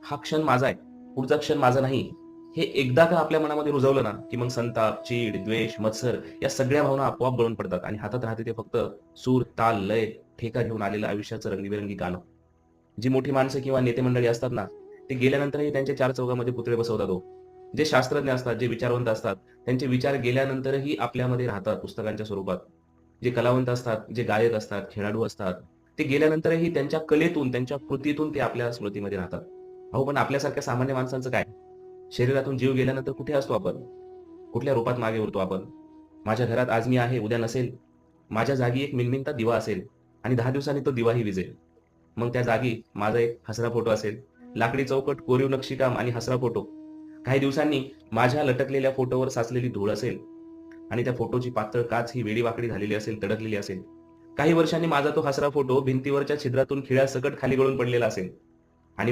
हा क्षण माझा आहे, पुढचा क्षण माझा नाही. हे एकदा का आपल्या मनामध्ये रुजवलं ना, की मग संताप, चीड, द्वेष, मत्सर या सगळ्या भावना आपोआप गळून पडतात आणि हातात राहते ते फक्त सूर, ताल, लय, ठेका घेऊन आलेलं आयुष्याचं रंगीबेरंगी गाणं. जी मोठी माणसं किंवा नेते मंडळी असतात ना, ते गेल्यानंतरही त्यांच्या चार चौघामध्ये पुतळे बसवतात हो. जे शास्त्रज्ञ असतात, जे विचारवंत असतात, त्यांचे विचार गेल्यानंतरही आपल्यामध्ये राहतात पुस्तकांच्या स्वरूपात. जे कलावंत असतात, जे गायक असतात, खेळाडू असतात, ते गेल्यानंतरही त्यांच्या कलेतून, त्यांच्या कृतीतून ते आपल्या स्मृतीमध्ये राहतात. अहो, पण आपल्यासारख्या सामान्य माणसांचं काय? शरीरातून जीव गेल्यानंतर कुठे असतो आपण? कुठल्या रूपात मागे उरतो आपण? माझ्या घरात आज मी आहे, उद्या नसेल. माझ्या जागी एक मिणमिणता दिवा असेल आणि 10 दिवसांनी तो दिवाही विझेल. मग त्या जागी माझा एक हसरा फोटो असेल. लाकडी चौकट, कोरीव नक्षीकाम आणि हसरा फोटो. काही दिवसांनी माझ्या लटकलेल्या फोटोवर साचलेली धूळ असेल आणि त्या फोटोची पातळ काच ही वेडीवाकडी झालेली असेल, तडकलेली असेल. काही वर्षांनी माझा तो हसरा फोटो भिंतीवरच्या छिद्रातून खिळ्यासकट खाली गळून पडलेला असेल आणि मग